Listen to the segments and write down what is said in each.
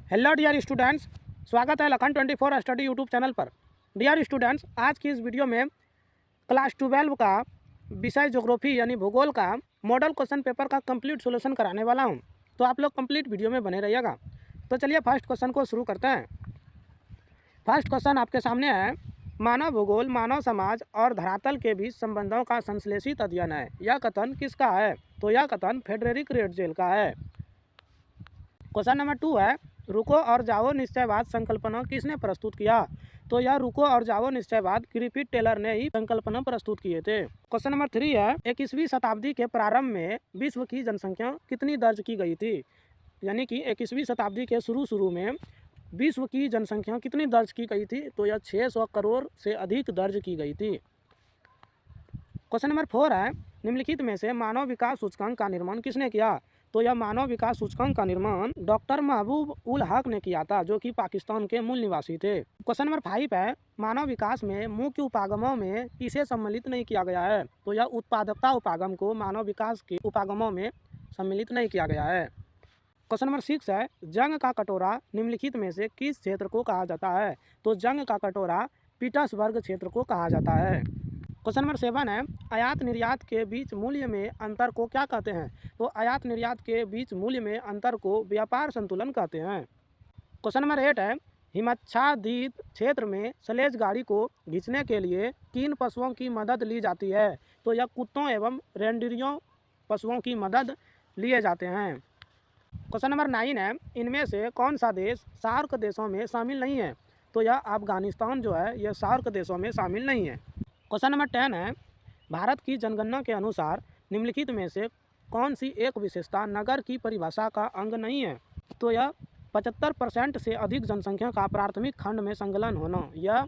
Hello dear students, स्वागत है Lakhan 24 study YouTube channel पर। डियर स्टूडेंट्स, आज की इस वीडियो में क्लास 12 का विषय ज्योग्राफी यानी भूगोल का मॉडल क्वेश्चन पेपर का कंप्लीट सॉल्यूशन कराने वाला हूं। तो आप लोग कंप्लीट वीडियो में बने रहिएगा। तो चलिए फर्स्ट क्वेश्चन को शुरू करते हैं। फर्स्ट क्वेश्चन आपके सामने है, मानव भूगोल मानव समाज और धरातल के बीच संबंधों का संश्लेषित अध्ययन है। यह कथन किसका है? तो यह कथन फ्रेडरिक रेटजेल का है। क्वेश्चन नंबर 2 है, रुको और जाओ निश्चयवाद संकल्पना किसने प्रस्तुत किया? तो यह रुको और जाओ निश्चयवाद ग्रिफिथ टेलर ने ही संकल्पना प्रस्तुत किए थे। क्वेश्चन नंबर 3 है, 21वीं शताब्दी के प्रारंभ में विश्व की जनसंख्या कितनी दर्ज की गई थी? यानी कि 21वीं शताब्दी के शुरू में विश्व की जनसंख्या कितनी दर्ज की गई थी? तो यह 600 करोड़ से अधिक दर्ज की गई थी। क्वेश्चन नंबर 4 है, निम्नलिखित में से मानव विकास सूचकांक का निर्माण किसने किया? तो यह मानव विकास सूचकांक का निर्माण डॉक्टर महबूब उल हक ने किया था, जो कि पाकिस्तान के मूल निवासी थे। क्वेश्चन नंबर 5 है, मानव विकास में मुख्य उपागमों में किसे सम्मिलित नहीं किया गया है? तो यह उत्पादकता उपागम को मानव विकास के उपागमों में सम्मिलित नहीं किया गया है। क्वेश्चन नंबर 6 है, जंग का कटोरा निम्नलिखित में से किस क्षेत्र को कहा जाता है? तो जंग का कटोरा पीटर्सबर्ग क्षेत्र को कहा जाता है। क्वेश्चन नंबर 7 है, आयात निर्यात के बीच मूल्य में अंतर को क्या कहते हैं? तो आयात निर्यात के बीच मूल्य में अंतर को व्यापार संतुलन कहते हैं। क्वेश्चन नंबर 8 है, हिमाच्छादित क्षेत्र में स्लेज गाड़ी को खींचने के लिए किन पशुओं की मदद ली जाती है? तो यह कुत्तों एवं रेंडियरों पशुओं की मदद लिए जाते हैं। क्वेश्चन नंबर 9 है, इनमें से कौन सा देश सार्क देशों में शामिल नहीं है? तो यह अफगानिस्तान जो है यह सार्क देशों में शामिल नहीं है। क्वेश्चन नंबर 10 है, भारत की जनगणना के अनुसार निम्नलिखित में से कौन सी एक विशेषता नगर की परिभाषा का अंग नहीं है? तो यह 75% से अधिक जनसंख्या का प्राथमिक खंड में संकलन होना, यह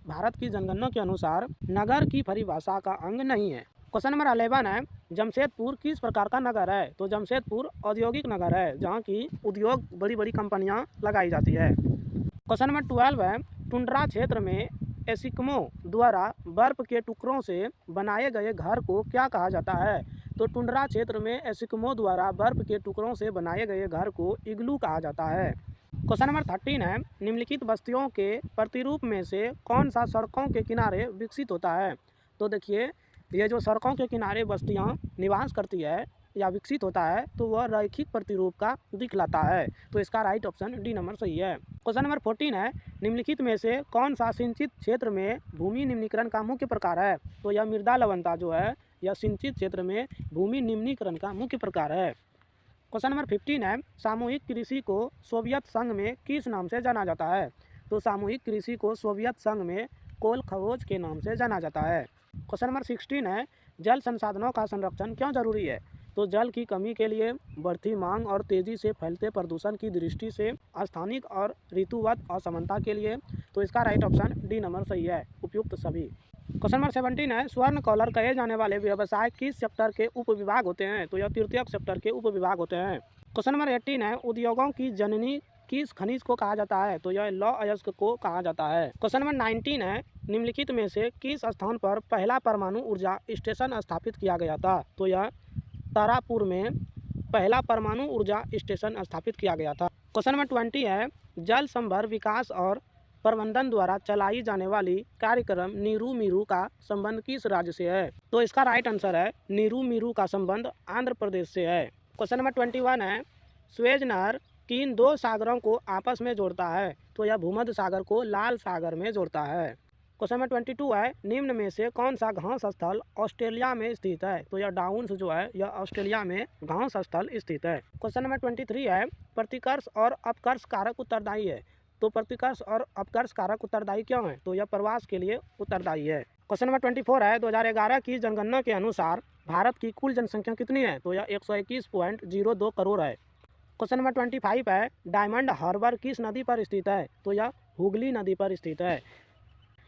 भारत की जनगणना के अनुसार नगर की परिभाषा का अंग नहीं है। क्वेश्चन नंबर 11 है, जमशेदपुर किस प्रकार का नगर है? तो जमशेदपुर औद्योगिक नगर है, जहाँ की उद्योग बड़ी बड़ी कंपनियाँ लगाई जाती है। क्वेश्चन नंबर 12 है, टुंड्रा क्षेत्र में एस्किमो द्वारा बर्फ के टुकड़ों से बनाए गए घर को क्या कहा जाता है? तो टुंड्रा क्षेत्र में एस्किमो द्वारा बर्फ के टुकड़ों से बनाए गए घर को इग्लू कहा जाता है। क्वेश्चन नंबर 13 है, निम्नलिखित बस्तियों के प्रतिरूप में से कौन सा सड़कों के किनारे विकसित होता है? तो देखिए, ये जो सड़कों के किनारे बस्तियाँ निवास करती है या विकसित होता है तो वह रैखिक प्रतिरूप का दिखलाता है। तो इसका राइट ऑप्शन डी नंबर सही है। क्वेश्चन नंबर 14 है, निम्नलिखित में से कौन सा सिंचित क्षेत्र में भूमि निम्नीकरण का मुख्य प्रकार है? तो यह मृदा लवणता जो है यह सिंचित क्षेत्र में भूमि निम्नीकरण का मुख्य प्रकार है। क्वेश्चन नंबर 15 है, सामूहिक कृषि को सोवियत संघ में किस नाम से जाना जाता है? तो सामूहिक कृषि को सोवियत संघ में कोलखवोज के नाम से जाना जाता है। क्वेश्चन नंबर 16 है, जल संसाधनों का संरक्षण क्यों जरूरी है? तो जल की कमी के लिए, बढ़ती मांग और तेजी से फैलते प्रदूषण की दृष्टि से, स्थानिक और ऋतुवत असमानता के लिए। तो इसका राइट ऑप्शन डी नंबर सही है, उपयुक्त सभी। क्वेश्चन नंबर 17 है, स्वर्ण कॉलर कहे जाने वाले व्यवसाय किस सेक्टर के उप विभाग होते हैं? तो यह तृतीयक सेक्टर के उप विभाग होते हैं। क्वेश्चन नंबर 18 है, उद्योगों की जननी किस खनिज को कहा जाता है? तो यह लौह अयस्क को कहा जाता है। क्वेश्चन नंबर 19 है, निम्नलिखित में से किस स्थान पर पहला परमाणु ऊर्जा स्टेशन स्थापित किया गया था? तो यह तारापुर में पहला परमाणु ऊर्जा स्टेशन स्थापित किया गया था। क्वेश्चन नंबर 20 है, जल संभर विकास और प्रबंधन द्वारा चलाई जाने वाली कार्यक्रम नीरू मीरू का संबंध किस राज्य से है? तो इसका राइट आंसर है, नीरू मीरू का संबंध आंध्र प्रदेश से है। क्वेश्चन नंबर 21 है, स्वेज नहर किन दो सागरों को आपस में जोड़ता है? तो यह भूमध्य सागर को लाल सागर में जोड़ता है। क्वेश्चन नंबर 22 है, निम्न में से कौन सा घास स्थल ऑस्ट्रेलिया में स्थित है? तो यह डाउन्स जो है यह ऑस्ट्रेलिया में घास स्थल स्थित है। क्वेश्चन नंबर 23 है, प्रतिकर्ष और अपकर्ष कारक उत्तरदायी है। तो प्रतिकर्ष और अपकर्ष कारक उत्तरदायी क्यों है? तो यह प्रवास के लिए उत्तरदायी है। क्वेश्चन नंबर 24 है, 2011 की जनगणना के अनुसार भारत की कुल जनसंख्या कितनी है? तो यह 121.02 करोड़ है। क्वेश्चन नंबर 25 है, डायमंड हार्बर किस नदी पर स्थित है? तो यह हुगली नदी पर स्थित है।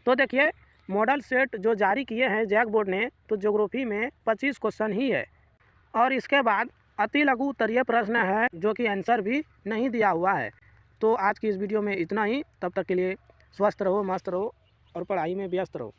तो देखिए, मॉडल सेट जो जारी किए हैं जैक बोर्ड ने, तो ज्योग्राफी में 25 क्वेश्चन ही है और इसके बाद अति लघु उत्तरीय प्रश्न है जो कि आंसर भी नहीं दिया हुआ है। तो आज की इस वीडियो में इतना ही। तब तक के लिए स्वस्थ रहो, मस्त रहो और पढ़ाई में व्यस्त रहो।